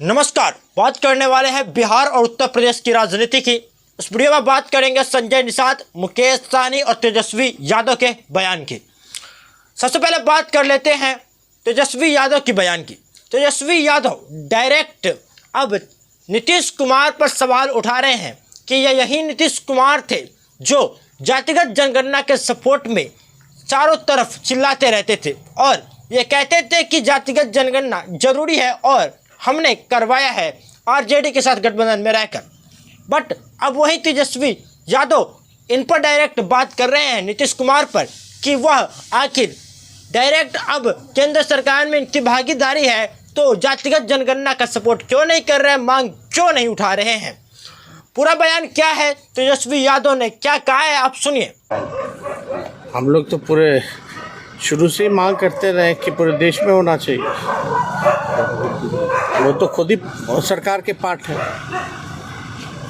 नमस्कार। बात करने वाले हैं बिहार और उत्तर प्रदेश की राजनीति की। इस वीडियो में बात करेंगे संजय निषाद, मुकेश सहनी और तेजस्वी यादव के बयान की। सबसे पहले बात कर लेते हैं तेजस्वी यादव की बयान की। तेजस्वी यादव डायरेक्ट अब नीतीश कुमार पर सवाल उठा रहे हैं कि यही नीतीश कुमार थे जो जातिगत जनगणना के सपोर्ट में चारों तरफ चिल्लाते रहते थे और ये कहते थे कि जातिगत जनगणना जरूरी है और हमने करवाया है आरजेडी के साथ गठबंधन में रहकर। बट अब वही तेजस्वी यादव इन पर डायरेक्ट बात कर रहे हैं नीतीश कुमार पर कि वह आखिर डायरेक्ट अब केंद्र सरकार में इनकी भागीदारी है तो जातिगत जनगणना का सपोर्ट क्यों नहीं कर रहे हैं, मांग क्यों नहीं उठा रहे हैं। पूरा बयान क्या है, तेजस्वी यादव ने क्या कहा है, आप सुनिए। हम लोग तो पूरे शुरू से मांग करते रहे कि पूरे देश में होना चाहिए। वो तो खुद ही सरकार के पार्ट है।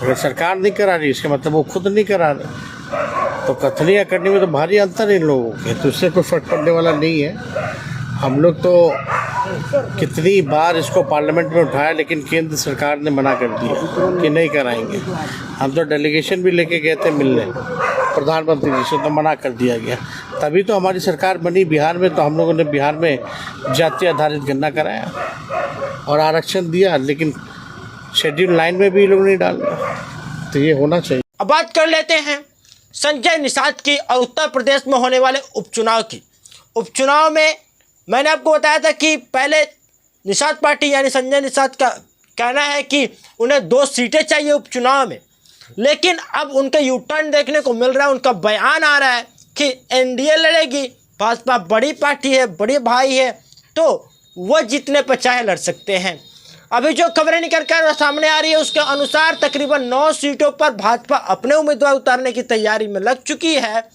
अगर सरकार नहीं करा रही इसका मतलब वो खुद नहीं करा रहे, तो कथनियाँ करने में तो भारी अंतर है इन लोगों के, तो इससे कोई फर्क पड़ने वाला नहीं है। हम लोग तो कितनी बार इसको पार्लियामेंट में उठाया लेकिन केंद्र सरकार ने मना कर दिया कि नहीं कराएंगे। हम तो डेलीगेशन भी लेके गए थे मिलने प्रधानमंत्री जी से, तो मना कर दिया गया। तभी तो हमारी सरकार बनी बिहार में, तो हम लोगों ने बिहार में जाति आधारित गणना कराया और आरक्षण दिया, लेकिन शेड्यूल 9 में भी लोग नहीं डाल रहे, तो ये होना चाहिए। अब बात कर लेते हैं संजय निषाद की और उत्तर प्रदेश में होने वाले उपचुनाव की। उपचुनाव में मैंने आपको बताया था कि पहले निषाद पार्टी यानी संजय निषाद का कहना है कि उन्हें 2 सीटें चाहिए उपचुनाव में, लेकिन अब उनका यू टर्न देखने को मिल रहा है। उनका बयान आ रहा है कि एनडीए लड़ेगी, भाजपा बड़ी पार्टी है, बड़े भाई है, तो वह जीतने पर चाहे लड़ सकते हैं। अभी जो खबरें निकल कर सामने आ रही है उसके अनुसार तकरीबन 9 सीटों पर भाजपा अपने उम्मीदवार उतारने की तैयारी में लग चुकी है।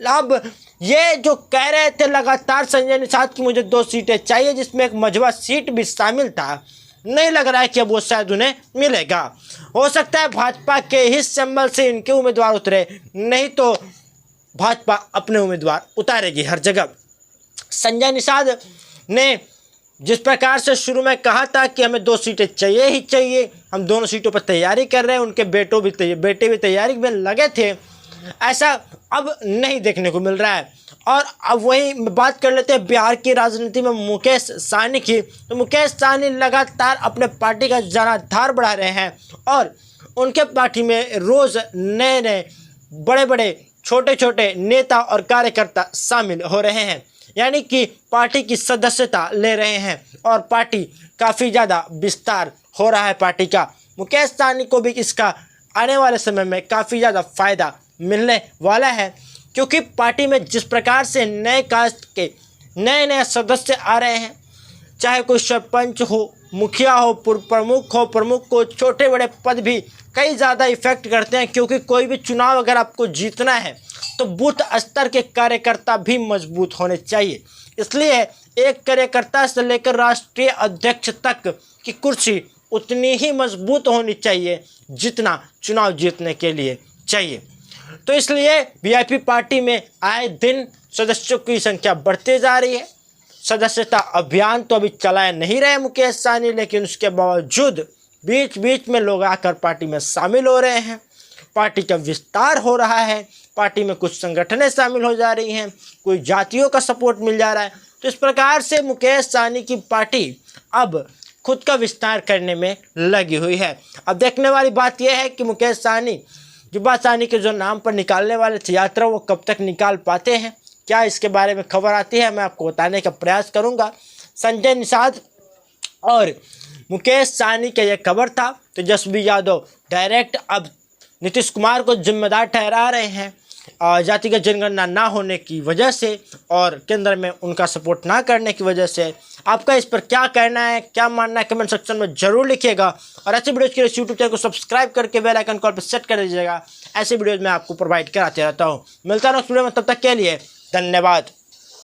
अब ये जो कह रहे थे लगातार संजय निषाद की मुझे 2 सीटें चाहिए, जिसमें एक मझवा सीट भी शामिल था, नहीं लग रहा है कि अब वो शायद उन्हें मिलेगा। हो सकता है भाजपा के ही सिंबल से इनके उम्मीदवार उतरे, नहीं तो भाजपा अपने उम्मीदवार उतारेगी हर जगह। संजय निषाद ने जिस प्रकार से शुरू में कहा था कि हमें 2 सीटें चाहिए ही चाहिए, हम दोनों सीटों पर तैयारी कर रहे हैं, उनके बेटे भी तैयारी में लगे थे, ऐसा अब नहीं देखने को मिल रहा है। और अब वही बात कर लेते हैं बिहार की राजनीति में मुकेश सहनी की। तो मुकेश सहनी लगातार अपने पार्टी का जनाधार बढ़ा रहे हैं और उनके पार्टी में रोज़ नए नए बड़े बड़े छोटे छोटे नेता और कार्यकर्ता शामिल हो रहे हैं, यानी कि पार्टी की सदस्यता ले रहे हैं और पार्टी काफ़ी ज़्यादा विस्तार हो रहा है पार्टी का। मुकेश सहनी को भी इसका आने वाले समय में काफ़ी ज़्यादा फ़ायदा मिलने वाला है, क्योंकि पार्टी में जिस प्रकार से नए कास्ट के नए नए सदस्य आ रहे हैं, चाहे कोई सरपंच हो, मुखिया हो, प्रमुख हो, प्रमुख को छोटे बड़े पद भी कई ज़्यादा इफेक्ट करते हैं, क्योंकि कोई भी चुनाव अगर आपको जीतना है तो बूथ स्तर के कार्यकर्ता भी मजबूत होने चाहिए। इसलिए एक कार्यकर्ता से लेकर राष्ट्रीय अध्यक्ष तक की कुर्सी उतनी ही मजबूत होनी चाहिए जितना चुनाव जीतने के लिए चाहिए। तो इसलिए वीआईपी पार्टी में आए दिन सदस्यों की संख्या बढ़ती जा रही है। सदस्यता अभियान तो अभी चलाए नहीं रहे मुकेश सहनी, लेकिन उसके बावजूद बीच बीच में लोग आकर पार्टी में शामिल हो रहे हैं। पार्टी का विस्तार हो रहा है, पार्टी में कुछ संगठनें शामिल हो जा रही हैं, कोई जातियों का सपोर्ट मिल जा रहा है। तो इस प्रकार से मुकेश सहनी की पार्टी अब खुद का विस्तार करने में लगी हुई है। अब देखने वाली बात यह है कि मुकेश सहनी जुब्बा सहनी के जो नाम पर निकालने वाले थे यात्रा, वो कब तक निकाल पाते हैं, क्या इसके बारे में खबर आती है मैं आपको बताने का प्रयास करूंगा। संजय निषाद और मुकेश सहनी का यह खबर था। तेजस्वी यादव डायरेक्ट अब नीतीश कुमार को जिम्मेदार ठहरा रहे हैं जातिगत जनगणना ना होने की वजह से और केंद्र में उनका सपोर्ट ना करने की वजह से। आपका इस पर क्या कहना है, क्या मानना है, कमेंट सेक्शन में जरूर लिखिएगा और ऐसे वीडियोज़ के लिए यूट्यूब चैनल को सब्सक्राइब करके बेल आइकन कॉल पर सेट कर दीजिएगा। ऐसे वीडियोज़ मैं आपको प्रोवाइड कराते रहता हूँ। मिलता हूँ नेक्स्ट वीडियो में, तब तक के लिए धन्यवाद।